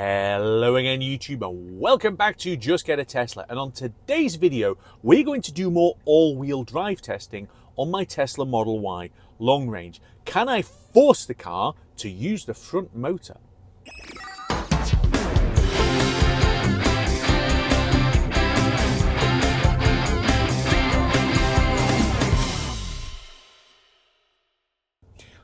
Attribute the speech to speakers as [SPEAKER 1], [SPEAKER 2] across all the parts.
[SPEAKER 1] Hello again YouTube and welcome back to Just Get a Tesla, and on today's video we're going to do more all-wheel drive testing on my Tesla Model Y long range. Can I force the car to use the front motor?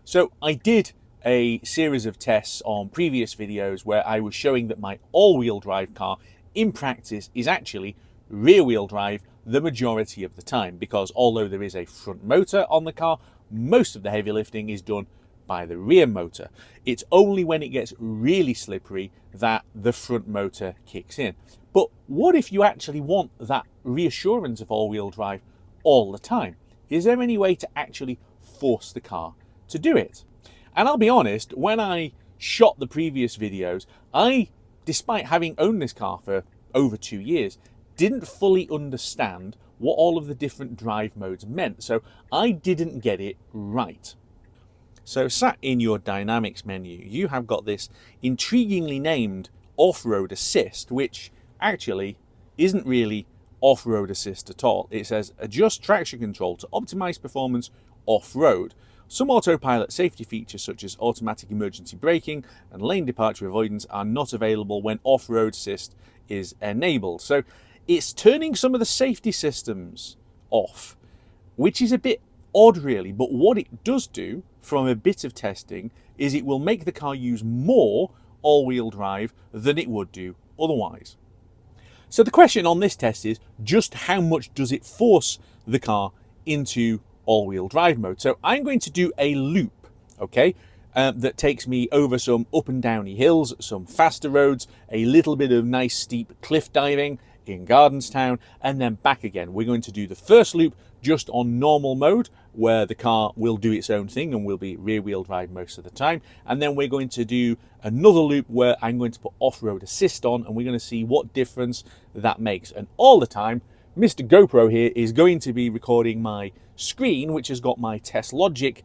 [SPEAKER 1] So I did a series of tests on previous videos where I was showing that my all-wheel drive car in practice is actually rear-wheel drive the majority of the time, because although there is a front motor on the car, most of the heavy lifting is done by the rear motor. It's only when it gets really slippery that the front motor kicks in. But what if you actually want that reassurance of all-wheel drive all the time? Is there any way to actually force the car to do it? And I'll be honest, when I shot the previous videos, I, despite having owned this car for over 2 years, didn't fully understand what all of the different drive modes meant. So I didn't get it right. So sat in your dynamics menu, you have got this intriguingly named off-road assist, which actually isn't really off-road assist at all. It says adjust traction control to optimize performance off-road. Some autopilot safety features such as automatic emergency braking and lane departure avoidance are not available when off-road assist is enabled. So it's turning some of the safety systems off, which is a bit odd really, but what it does do from a bit of testing is it will make the car use more all-wheel drive than it would do otherwise. So the question on this test is just how much does it force the car into all-wheel drive mode. So I'm going to do a loop, okay, that takes me over some up and downy hills, some faster roads, a little bit of nice steep cliff diving in Gardenstown, and then back again. We're going to do the first loop just on normal mode, where the car will do its own thing and will be rear-wheel drive most of the time. And then we're going to do another loop where I'm going to put off-road assist on, and we're going to see what difference that makes. And all the time, Mr. GoPro here is going to be recording my screen, which has got my TestLogic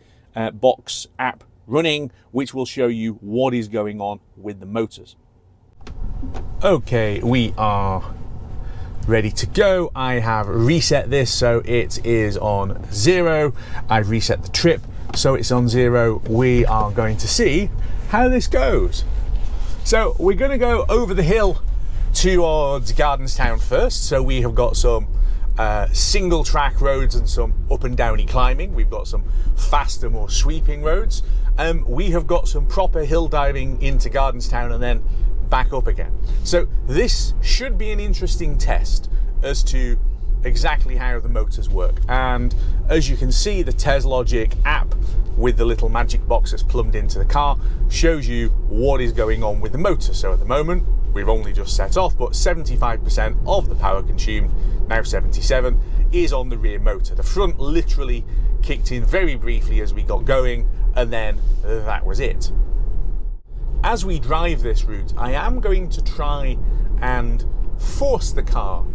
[SPEAKER 1] box app running, which will show you what is going on with the motors. Okay, we are ready to go. I have reset this so it is on 0. I've reset the trip so it's on 0. We are going to see how this goes. So we're going to go over the hill towards Gardenstown first. So we have got some single track roads and some up and downy climbing. We've got some faster, more sweeping roads. We have got some proper hill diving into Gardenstown and then back up again. So this should be an interesting test as to exactly how the motors work. And as you can see, the TestLogic app with the little magic box that's plumbed into the car shows you what is going on with the motor. So at the moment, we've only just set off, but 75% of the power consumed, now 77, is on the rear motor. The front literally kicked in very briefly as we got going, and then that was it. As we drive this route, I am going to try and force the car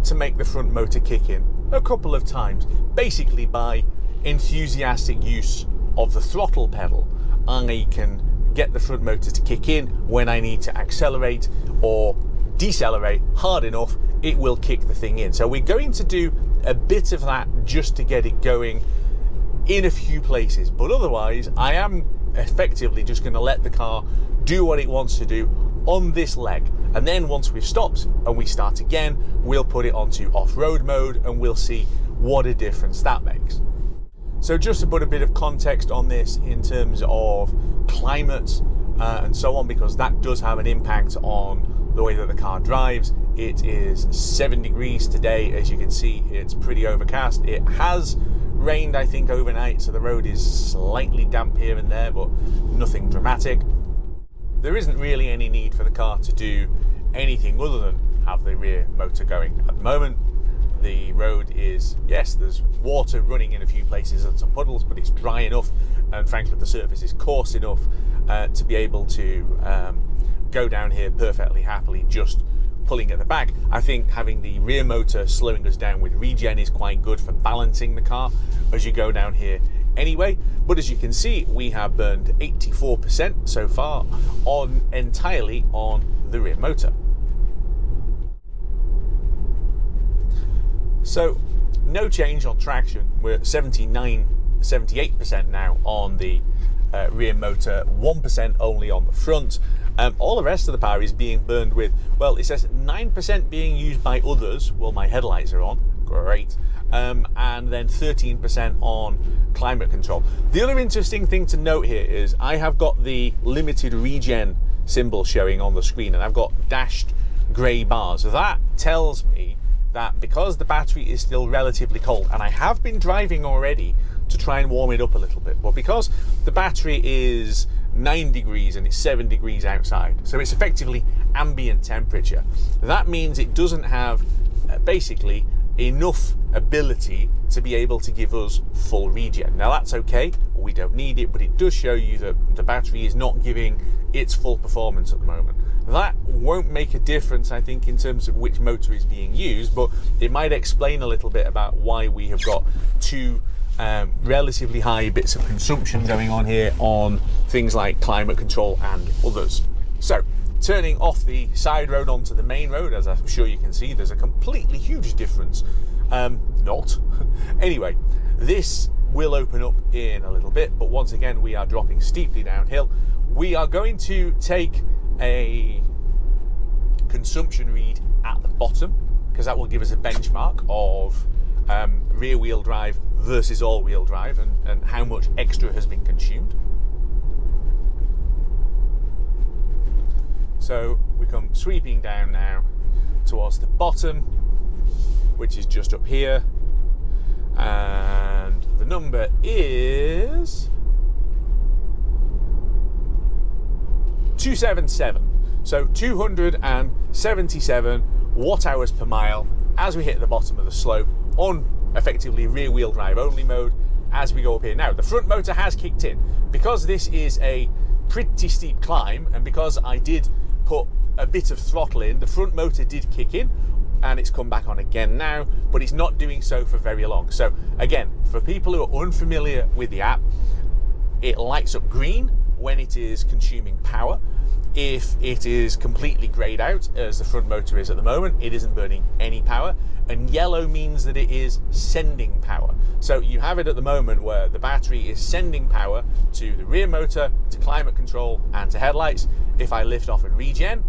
[SPEAKER 1] to make the front motor kick in a couple of times, basically by enthusiastic use of the throttle pedal. I can get the front motor to kick in when I need to accelerate or decelerate hard enough, it will kick the thing in. So we're going to do a bit of that just to get it going in a few places, but otherwise I am effectively just going to let the car do what it wants to do on this leg, and then once we've stopped and we start again, we'll put it onto off-road mode and we'll see what a difference that makes. So just to put a bit of context on this in terms of climate and so on, because that does have an impact on the way that the car drives. It is 7 degrees today. As you can see, it's pretty overcast. It has rained, I think, overnight, so the road is slightly damp here and there, but nothing dramatic. There isn't really any need for the car to do anything other than have the rear motor going. At the moment, the road is, yes, there's water running in a few places and some puddles, but it's dry enough, and frankly the surface is coarse enough to be able to go down here perfectly happily just pulling at the back. I think having the rear motor slowing us down with regen is quite good for balancing the car as you go down here anyway. But as you can see, we have burned 84% so far entirely on the rear motor. So no change on traction. We're at 78% now on the rear motor, 1% only on the front. All the rest of the power is being burned with, well, it says 9% being used by others. Well, my headlights are on, great. And then 13% on climate control. The other interesting thing to note here is I have got the limited regen symbol showing on the screen, and I've got dashed grey bars. That tells me that because the battery is still relatively cold, and I have been driving already to try and warm it up a little bit, but because the battery is 9 degrees and it's 7 degrees outside, so it's effectively ambient temperature, that means it doesn't have basically enough ability to be able to give us full regen. Now that's okay, we don't need it, but it does show you that the battery is not giving its full performance at the moment. That won't make a difference, I think, in terms of which motor is being used, but it might explain a little bit about why we have got two relatively high bits of consumption going on here on things like climate control and others. So, turning off the side road onto the main road, as I'm sure you can see, there's a completely huge difference. Not. Anyway, this will open up in a little bit, but once again, we are dropping steeply downhill. We are going to take a consumption read at the bottom, because that will give us a benchmark of rear-wheel drive versus all-wheel drive and how much extra has been consumed. So we come sweeping down now towards the bottom, which is just up here, and the number is 277. So 277 watt hours per mile as we hit the bottom of the slope on effectively rear wheel drive only mode as we go up here. Now the front motor has kicked in because this is a pretty steep climb, and because I did put a bit of throttle in, the front motor did kick in and it's come back on again now, but it's not doing so for very long. So again, for people who are unfamiliar with the app, it lights up green when it is consuming power. If it is completely greyed out, as the front motor is at the moment, it isn't burning any power, and yellow means that it is sending power. So you have it at the moment where the battery is sending power to the rear motor, to climate control, and to headlights. If I lift off and regen,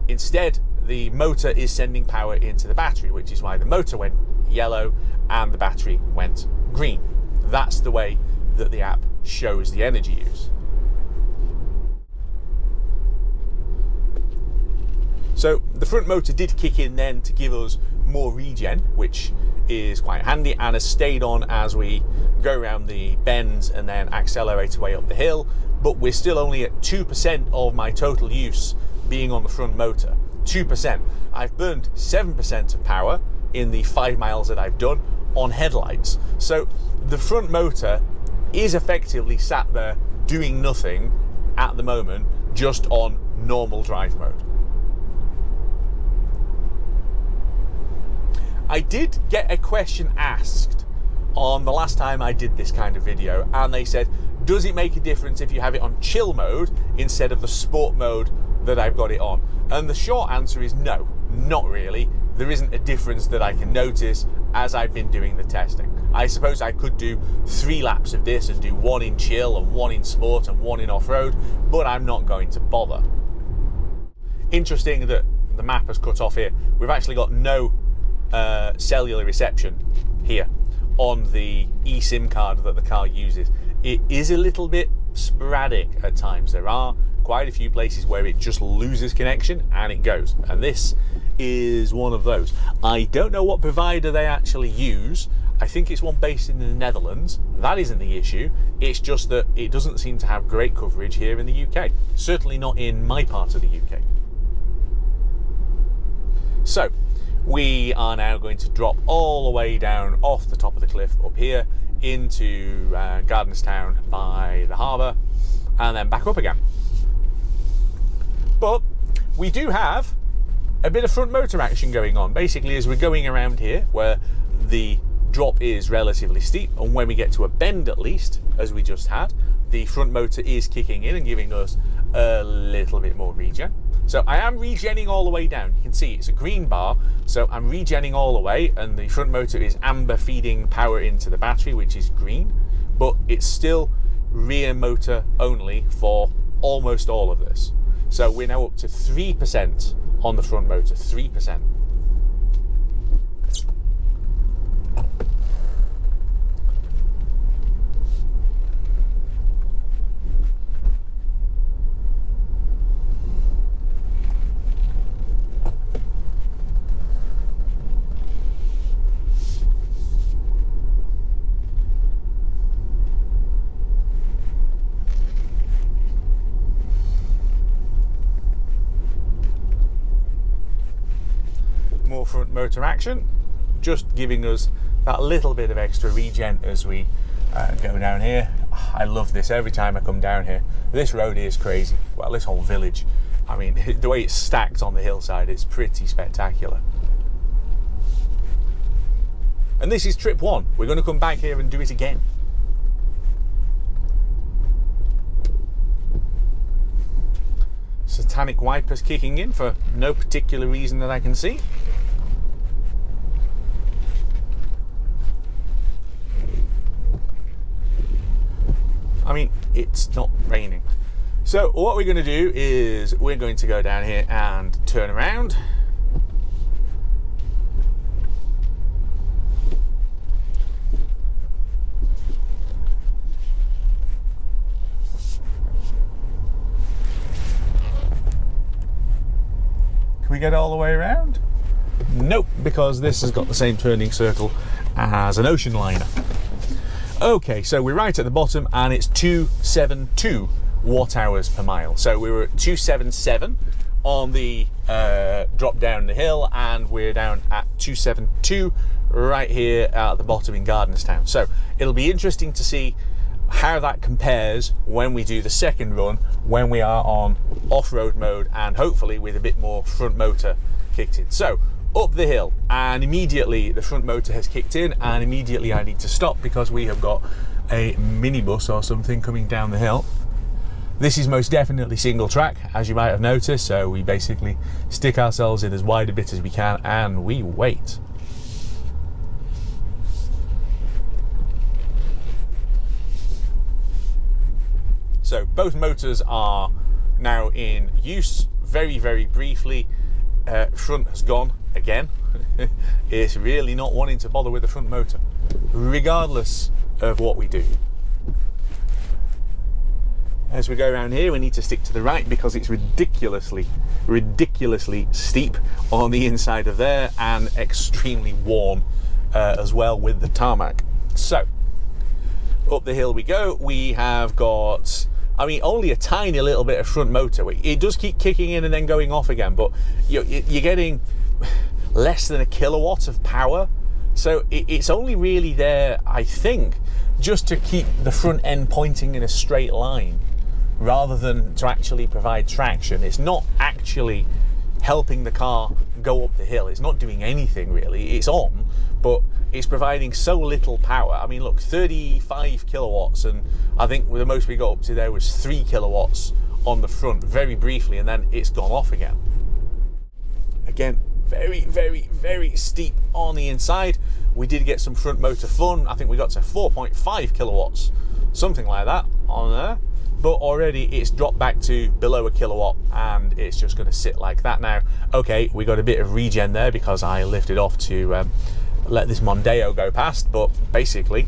[SPEAKER 1] instead the motor is sending power into the battery, which is why the motor went yellow and the battery went green. That's the way that the app shows the energy use. So the front motor did kick in then to give us more regen, which is quite handy, and has stayed on as we go around the bends and then accelerate away up the hill. But we're still only at 2% of my total use being on the front motor. 2%. I've burned 7% of power in the 5 miles that I've done on headlights. So the front motor is effectively sat there doing nothing at the moment, just on normal drive mode. I did get a question asked on the last time I did this kind of video, and they said, does it make a difference if you have it on chill mode instead of the sport mode that I've got it on? And the short answer is no, not really. There isn't a difference that I can notice as I've been doing the testing. I suppose I could do 3 laps of this and do 1 in chill and 1 in sport and 1 in off-road, but I'm not going to bother. Interesting that the map has cut off here. We've actually got no cellular reception here on the eSIM card that the car uses. It is a little bit sporadic at times. There are quite a few places where it just loses connection and it goes, and this is one of those. I don't know what provider they actually use. I think it's one based in the Netherlands. That isn't the issue. It's just that it doesn't seem to have great coverage here in the UK. Certainly not in my part of the UK. So we are now going to drop all the way down off the top of the cliff up here into Gardenstown by the harbour, and then back up again. But we do have a bit of front motor action going on. Basically, as we're going around here, where the drop is relatively steep, and when we get to a bend at least, as we just had, the front motor is kicking in and giving us a little bit more regen. So I am regenning all the way down. You can see it's a green bar, so I'm regenning all the way, and the front motor is amber feeding power into the battery, which is green, but it's still rear motor only for almost all of this. So we're now up to 3% on the front motor, 3%. More front motor action, just giving us that little bit of extra regen as we go down here. I love this every time I come down here. This road is crazy. Well, this whole village. I mean, the way it's stacked on the hillside, it's pretty spectacular. And this is trip 1. We're going to come back here and do it again. Satanic wipers kicking in for no particular reason that I can see. I mean, it's not raining. So what we're going to do is we're going to go down here and turn around. Can we get all the way around? Nope, because this has got the same turning circle as an ocean liner. Okay, so we're right at the bottom, and it's 272 watt hours per mile. So we were at 277 on the drop down the hill, and we're down at 272 right here at the bottom in Gardenstown. So it'll be interesting to see how that compares when we do the second run, when we are on off-road mode and hopefully with a bit more front motor kicked in. So up the hill, and immediately the front motor has kicked in, and immediately I need to stop because we have got a minibus or something coming down the hill. This is most definitely single track, as you might have noticed, so we basically stick ourselves in as wide a bit as we can and we wait. So both motors are now in use. Very, very briefly, front has gone again. It's really not wanting to bother with the front motor, regardless of what we do. As we go around here, we need to stick to the right because it's ridiculously steep on the inside of there, and extremely warm as well with the tarmac. So up the hill we go. We have got, I mean, only a tiny little bit of front motor. It does keep kicking in and then going off again, but you're getting less than a kilowatt of power. So it's only really there, I think, just to keep the front end pointing in a straight line rather than to actually provide traction. It's not actually helping the car go up the hill. It's not doing anything really. It's on, but it's providing so little power. I mean, look, 35 kilowatts, and I think the most we got up to there was 3 kilowatts on the front very briefly, and then it's gone off again. Again, very, very, very steep on the inside. We did get some front motor fun. I think we got to 4.5 kilowatts, something like that on there. But already it's dropped back to below a kilowatt, and it's just going to sit like that now. Okay, we got a bit of regen there because I lifted off to let this Mondeo go past, but basically,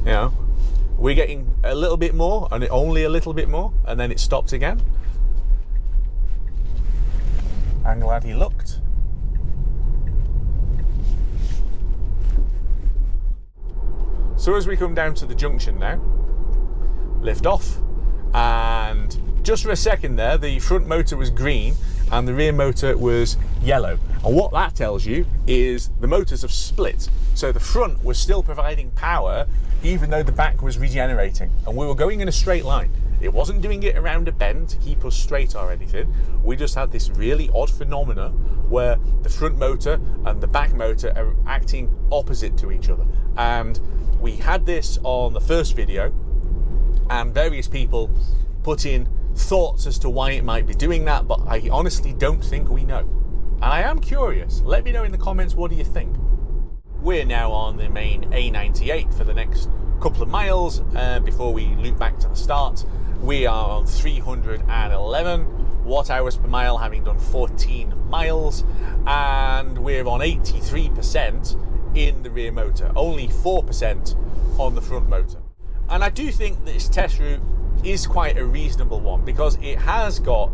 [SPEAKER 1] you know, we're getting a little bit more, and only a little bit more, and then it stopped again. I'm glad he looked. So as we come down to the junction now, lift off, and just for a second there the front motor was green and the rear motor was yellow, and what that tells you is the motors have split. So the front was still providing power even though the back was regenerating and we were going in a straight line. It wasn't doing it around a bend to keep us straight or anything. We just had this really odd phenomena where the front motor and the back motor are acting opposite to each other. And we had this on the first video, and various people put in thoughts as to why it might be doing that, but I honestly don't think we know. And I am curious. Let me know in the comments, what do you think? We're now on the main A98 for the next couple of miles before we loop back to the start. We are on 311 watt hours per mile, having done 14 miles, and we're on 83% in the rear motor, only 4% on the front motor. And I do think this test route is quite a reasonable one because it has got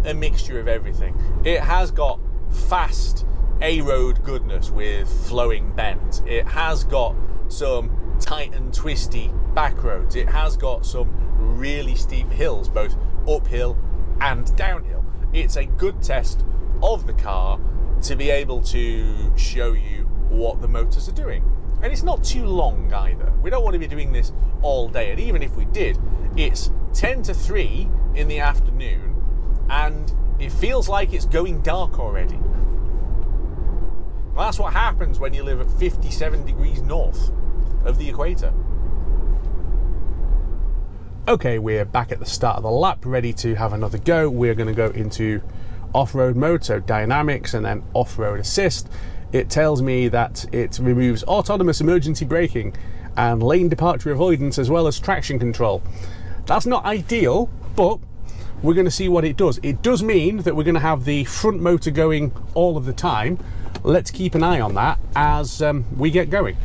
[SPEAKER 1] a mixture of everything. It has got fast A-road goodness with flowing bends. It has got some tight and twisty back roads. It has got some really steep hills, both uphill and downhill. It's a good test of the car to be able to show you what the motors are doing. And it's not too long either. We don't want to be doing this all day, and even if we did, it's 10 to 3 in the afternoon and it feels like it's going dark already. Well, that's what happens when you live at 57 degrees north of the equator. Okay, we're back at the start of the lap, ready to have another go. We're going to go into off-road mode, so dynamics and then off-road assist. It tells me that it removes autonomous emergency braking and lane departure avoidance, as well as traction control. That's not ideal, but we're going to see what it does. It does mean that we're going to have the front motor going all of the time. Let's keep an eye on that as we get going.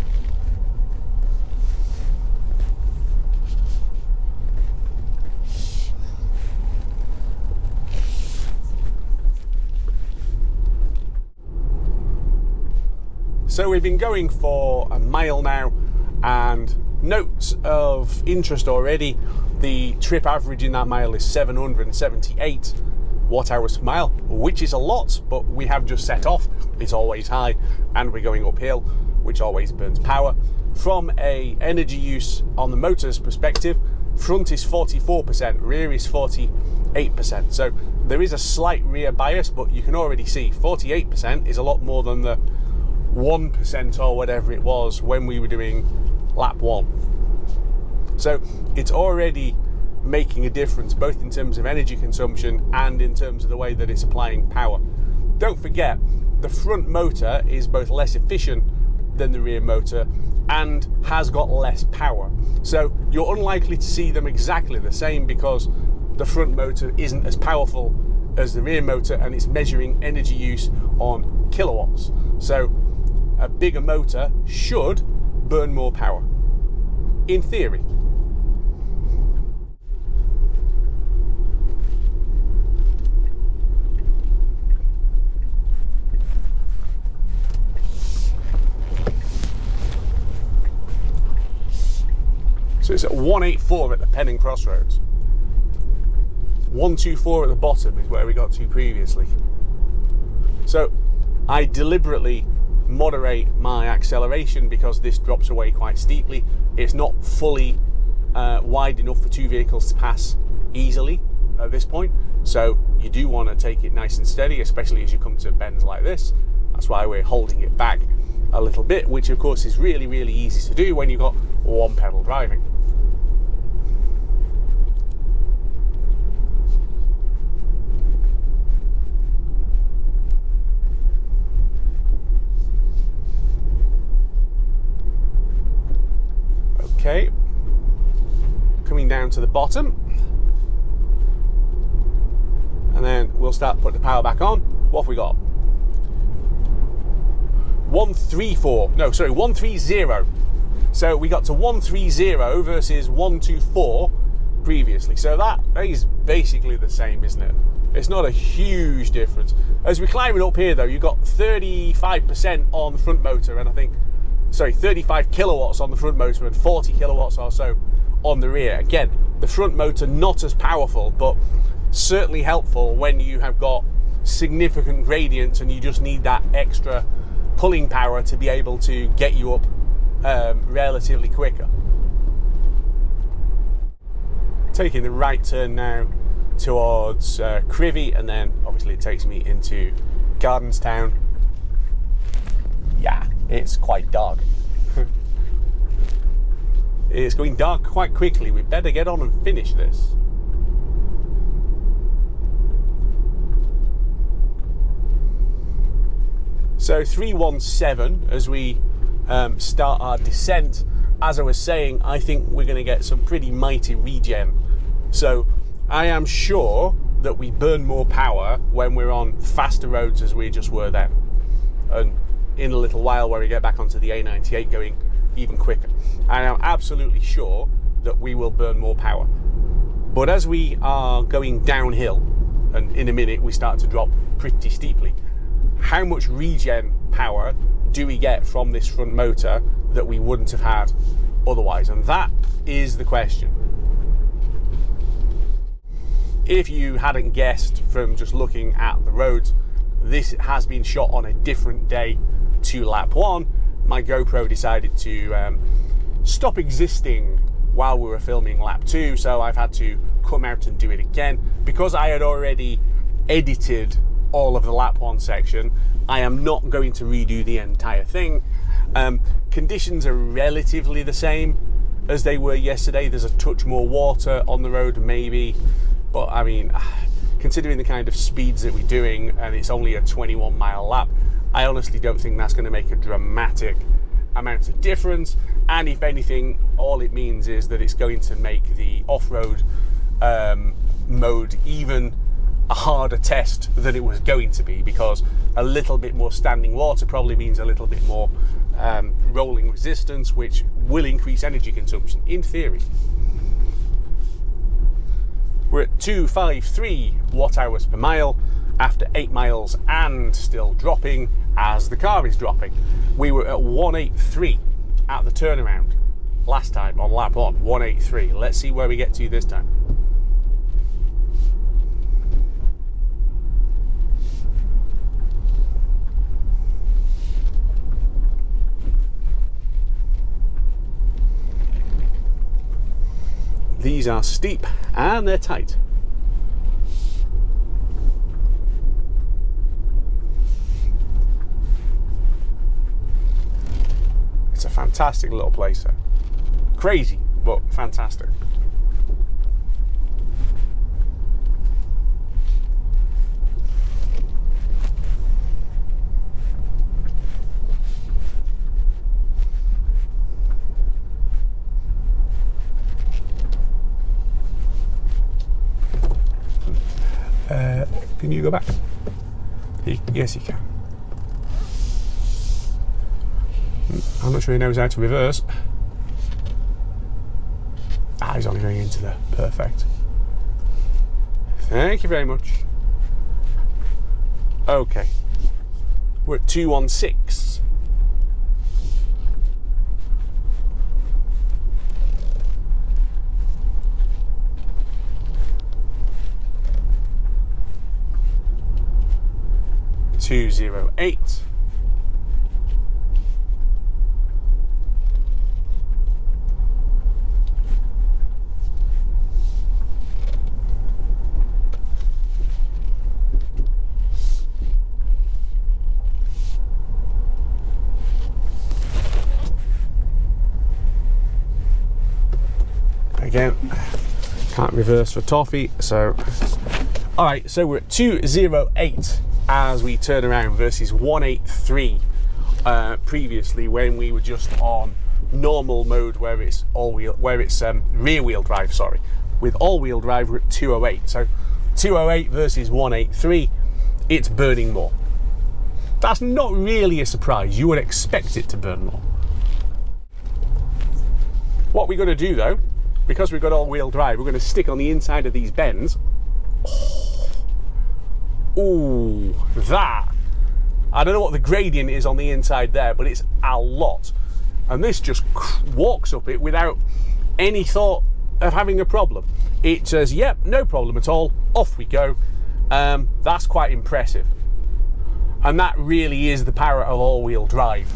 [SPEAKER 1] So we've been going for a mile now, and notes of interest already. The trip average in that mile is 778 watt hours per mile, which is a lot, but we have just set off. It's always high, and we're going uphill, which always burns power. From a energy use on the motor's perspective, front is 44%, rear is 48%. So there is a slight rear bias, but you can already see 48% is a lot more than the 1% or whatever it was when we were doing lap 1. So it's already making a difference, both in terms of energy consumption and in terms of the way that it's applying power. Don't forget, the front motor is both less efficient than the rear motor and has got less power. So you're unlikely to see them exactly the same because the front motor isn't as powerful as the rear motor and it's measuring energy use on kilowatts. So a bigger motor should burn more power, in theory. So it's at 184 at the Penning Crossroads. 124 at the bottom is where we got to previously. So I deliberately moderate my acceleration because this drops away quite steeply. It's not fully wide enough for two vehicles to pass easily at this point, so you do want to take it nice and steady, especially as you come to bends like this. That's why we're holding it back a little bit, which of course is really, really easy to do when you've got one pedal driving. Okay, coming down to the bottom, and then we'll start putting the power back on. What have we got? 130. So we got to 130 versus 124 previously. So that is basically the same, isn't it? It's not a huge difference. As we're climbing up here though, you've got 35% on the front motor, and 35 kilowatts on the front motor and 40 kilowatts or so on the rear. Again, the front motor not as powerful, but certainly helpful when you have got significant gradients and you just need that extra pulling power to be able to get you up relatively quicker.
[SPEAKER 2] taking the right turn now towards Crivy, and then obviously it takes me into Gardenstown. Yeah, it's quite dark. It's going dark quite quickly. We better get on and finish this. So 317 as we start our descent. As I was saying, I think we're going to get some pretty mighty regen. So I am sure that we burn more power when we're on faster roads as we just were then. And in a little while when we get back onto the A98 going even quicker. I am absolutely sure that we will burn more power. But as we are going downhill, and in a minute we start to drop pretty steeply, how much regen power do we get from this front motor that we wouldn't have had otherwise? And that is the question. If you hadn't guessed from just looking at the roads, this has been shot on a different day to lap 1. My GoPro decided to stop existing while we were filming lap 2, so I've had to come out and do it again. Because I had already edited all of the lap 1 section, I am not going to redo the entire thing. Conditions are relatively the same as they were yesterday. There's a touch more water on the road maybe, but I mean, considering the kind of speeds that we're doing, and it's only a 21-mile lap, I honestly don't think that's going to make a dramatic amount of difference. And if anything, all it means is that it's going to make the off-road mode even a harder test than it was going to be, because a little bit more standing water probably means a little bit more rolling resistance, which will increase energy consumption in theory. We're at 253 watt hours per mile after 8 miles and still dropping as the car is dropping. We were at 183 at the turnaround last time on lap 1, 183. Let's see where we get to this time. These are steep and they're tight. It's a fantastic little place there. Crazy, but fantastic. Can you go back? Yes, you can. I'm not sure he knows how to reverse. He's only going into there. Perfect. Thank you very much. Okay. We're at 216. .208. Again, can't reverse for toffee, so alright, so we're at 208 as we turn around versus 183 previously when we were just on normal mode where it's rear wheel drive, sorry. With all wheel drive we're at 208. So 208 versus 183, it's burning more. That's not really a surprise. You would expect it to burn more. What we're going to do though, because we've got all wheel drive, we're going to stick on the inside of these bends. Ooh, that. I don't know what the gradient is on the inside there, but it's a lot. And this just walks up it without any thought of having a problem. It says, yep, no problem at all, off we go. That's quite impressive. And that really is the power of all-wheel drive.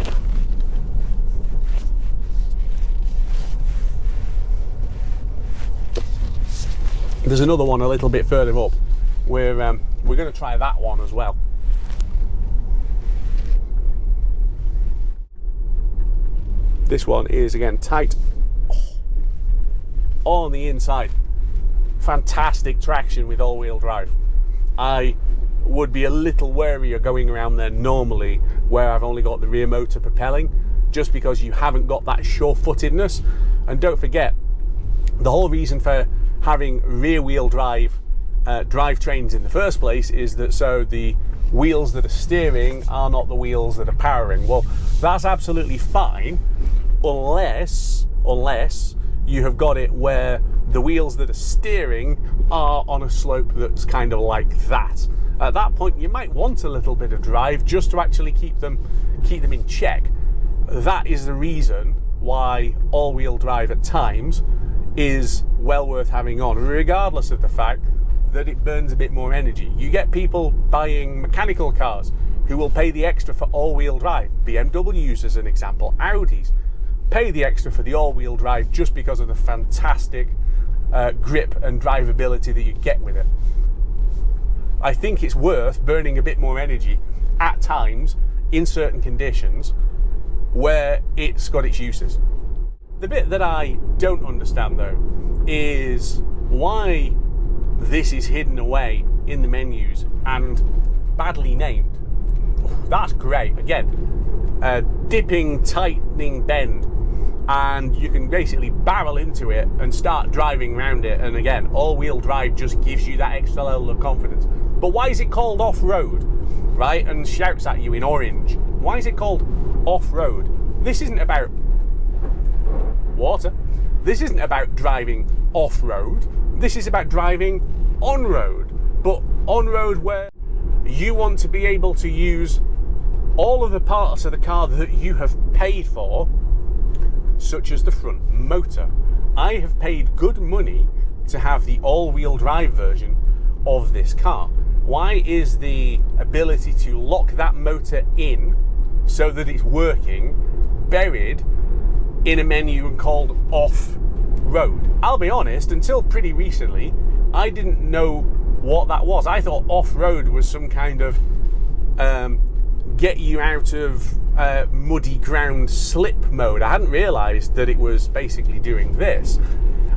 [SPEAKER 2] There's another one a little bit further up. We're going to try that one as well. This one is again tight on the inside. Fantastic traction with all-wheel drive. I would be a little wary of going around there normally where I've only got the rear motor propelling, just because you haven't got that sure-footedness. And don't forget, the whole reason for having rear-wheel drive drivetrains in the first place is that so the wheels that are steering are not the wheels that are powering. Well, that's absolutely fine unless you have got it where the wheels that are steering are on a slope that's kind of like that. At that point, you might want a little bit of drive just to actually keep them in check. That is the reason why all-wheel drive at times is well worth having on, regardless of the fact that it burns a bit more energy. You get people buying mechanical cars who will pay the extra for all-wheel drive. BMWs as an example, Audis pay the extra for the all-wheel drive just because of the fantastic grip and drivability that you get with it. I think it's worth burning a bit more energy at times in certain conditions where it's got its uses. The bit that I don't understand though is why this is hidden away in the menus and badly named. That's great. Again, a dipping, tightening bend, and you can basically barrel into it and start driving around it. And again, all-wheel drive just gives you that extra level of confidence. But why is it called off-road, right? And shouts at you in orange. Why is it called off-road? This isn't about water. This isn't about driving off-road. This is about driving on-road. But on-road where you want to be able to use all of the parts of the car that you have paid for, such as the front motor. I have paid good money to have the all-wheel drive version of this car. Why is the ability to lock that motor in so that it's working buried in a menu and called off-road? I'll be honest, until pretty recently, I didn't know what that was. I thought off-road was some kind of get you out of muddy ground slip mode. I hadn't realised that it was basically doing this.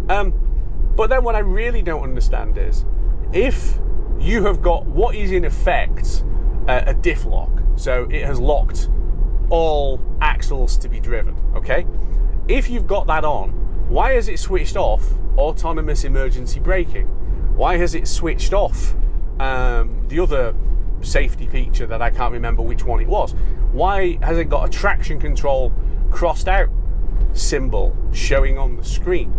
[SPEAKER 2] But then what I really don't understand is, if you have got what is in effect a diff lock, so it has locked all axles to be driven, okay? If you've got that on, why has it switched off autonomous emergency braking? Why has it switched off the other safety feature that I can't remember which one it was? Why has it got a traction control crossed out symbol showing on the screen?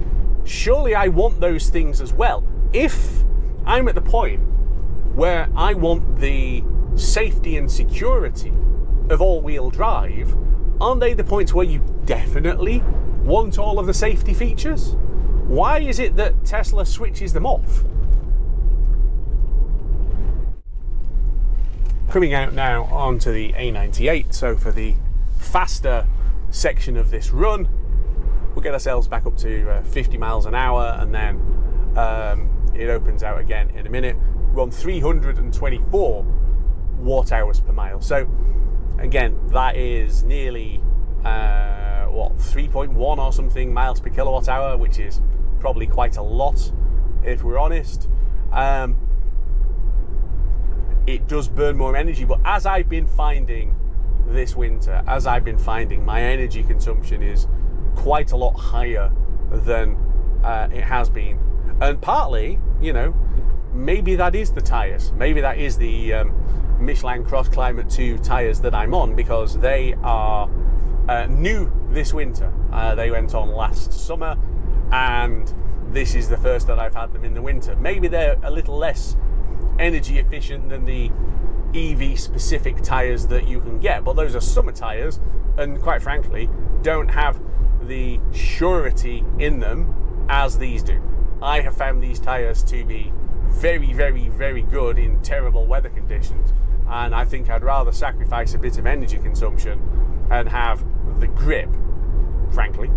[SPEAKER 2] Surely I want those things as well. If I'm at the point where I want the safety and security of all-wheel drive, aren't they the points where you definitely want all of the safety features? Why is it that Tesla switches them off? Coming out now onto the A98, so for the faster section of this run, we'll get ourselves back up to 50 miles an hour, and then it opens out again in a minute. We're on 324 watt hours per mile. So again, that is nearly 3.1 or something miles per kilowatt hour, which is probably quite a lot if we're honest. It does burn more energy, but as I've been finding this winter, my energy consumption is quite a lot higher than it has been. And partly, maybe that is the tyres. Maybe that is the Michelin Cross Climate 2 tyres that I'm on, because they are new this winter. They went on last summer, and this is the first that I've had them in the winter. Maybe they're a little less energy efficient than the EV specific tyres that you can get, but those are summer tyres, and quite frankly don't have the surety in them as these do. I have found these tyres to be very, very, very good in terrible weather conditions, and I think I'd rather sacrifice a bit of energy consumption and have the grip, frankly.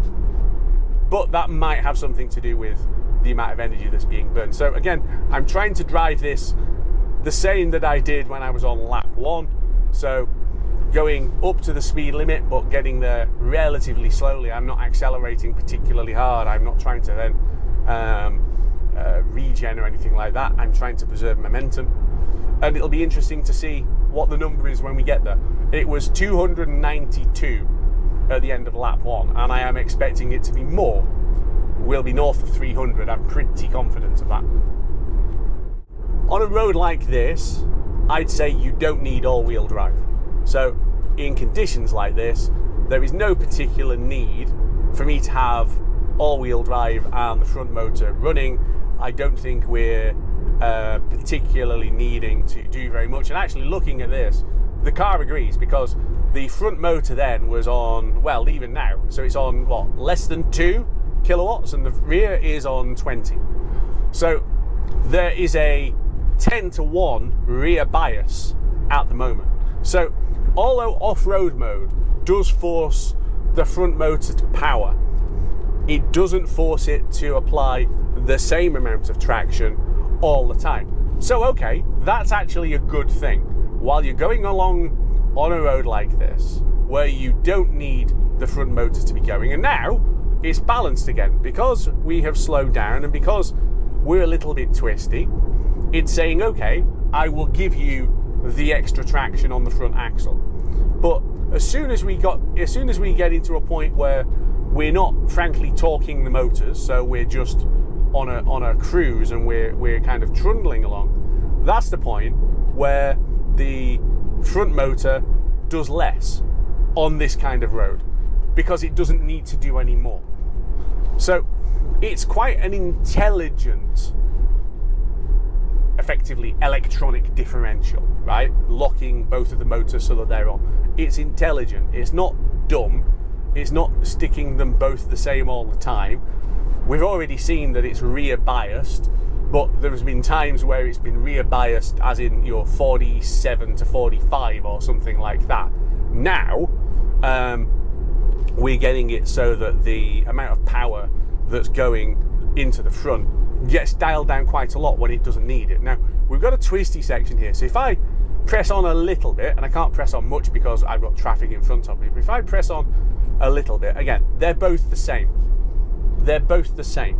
[SPEAKER 2] But that might have something to do with the amount of energy that's being burned. So again, I'm trying to drive this the same that I did when I was on lap 1. So going up to the speed limit, but getting there relatively slowly. I'm not accelerating particularly hard. I'm not trying to then regen or anything like that. I'm trying to preserve momentum. And it'll be interesting to see what the number is when we get there. It was 292 at the end of lap 1, and I am expecting it to be more. We'll be north of 300. I'm pretty confident of that. On a road like this, I'd say you don't need all-wheel drive. So in conditions like this, there is no particular need for me to have all-wheel drive and the front motor running. I don't think we're particularly needing to do very much. And actually looking at this, the car agrees, because the front motor then was on, well, even now, so it's on what, less than 2 kilowatts, and the rear is on 20. So there is a 10-to-1 rear bias at the moment. So although off-road mode does force the front motor to power, it doesn't force it to apply the same amount of traction all the time. So okay, that's actually a good thing. While you're going along on a road like this, where you don't need the front motor to be going, and now it's balanced again, because we have slowed down and because we're a little bit twisty, it's saying, okay, I will give you the extra traction on the front axle. But as soon as we get into a point where we're not frankly torquing the motors, so we're just on a cruise and we're kind of trundling along, that's the point where the front motor does less on this kind of road, because it doesn't need to do any more. So it's quite an intelligent, effectively electronic differential, right? Locking both of the motors so that they're on. It's intelligent. It's not dumb. It's not sticking them both the same all the time. We've already seen that it's rear biased, but there's been times where it's been rear biased as in your 47 to 45 or something like that. Now, we're getting it so that the amount of power that's going into the front gets dialed down quite a lot when it doesn't need it. Now, we've got a twisty section here, so if I press on a little bit, and I can't press on much because I've got traffic in front of me, but if I press on a little bit, again, they're both the same. They're both the same.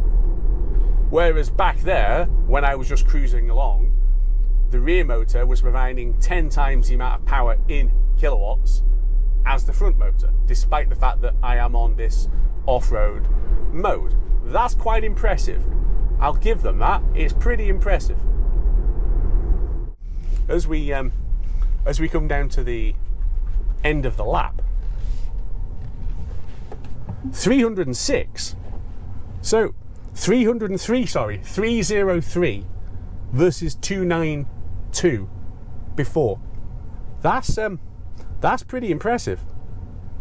[SPEAKER 2] Whereas back there, when I was just cruising along, the rear motor was providing 10 times the amount of power in kilowatts as the front motor, despite the fact that I am on this off-road mode. That's quite impressive. I'll give them that. It's pretty impressive. As we come down to the end of the lap, 306. So 303 versus 292 before. That's pretty impressive.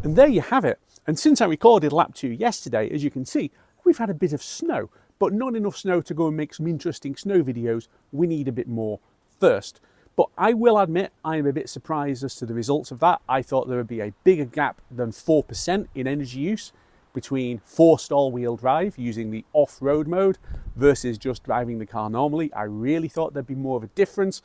[SPEAKER 2] And there you have it. And since I recorded lap 2 yesterday, as you can see, we've had a bit of snow, but not enough snow to go and make some interesting snow videos. We need a bit more first. But I will admit, I am a bit surprised as to the results of that. I thought there would be a bigger gap than 4% in energy use between forced all-wheel drive using the off-road mode versus just driving the car normally. I really thought there'd be more of a difference.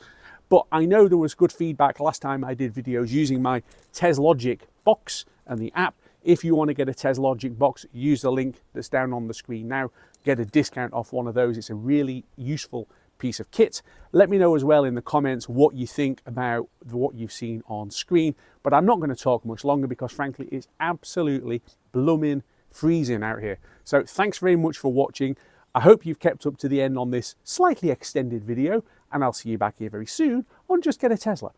[SPEAKER 2] But I know there was good feedback last time I did videos using my TesLogic box and the app. If you want to get a TesLogic box, use the link that's down on the screen now. Get a discount off one of those. It's a really useful piece of kit. Let me know as well in the comments what you think about what you've seen on screen. But I'm not going to talk much longer because frankly it's absolutely blooming freezing out here. So thanks very much for watching. I hope you've kept up to the end on this slightly extended video, and I'll see you back here very soon on Just Get a Tesla.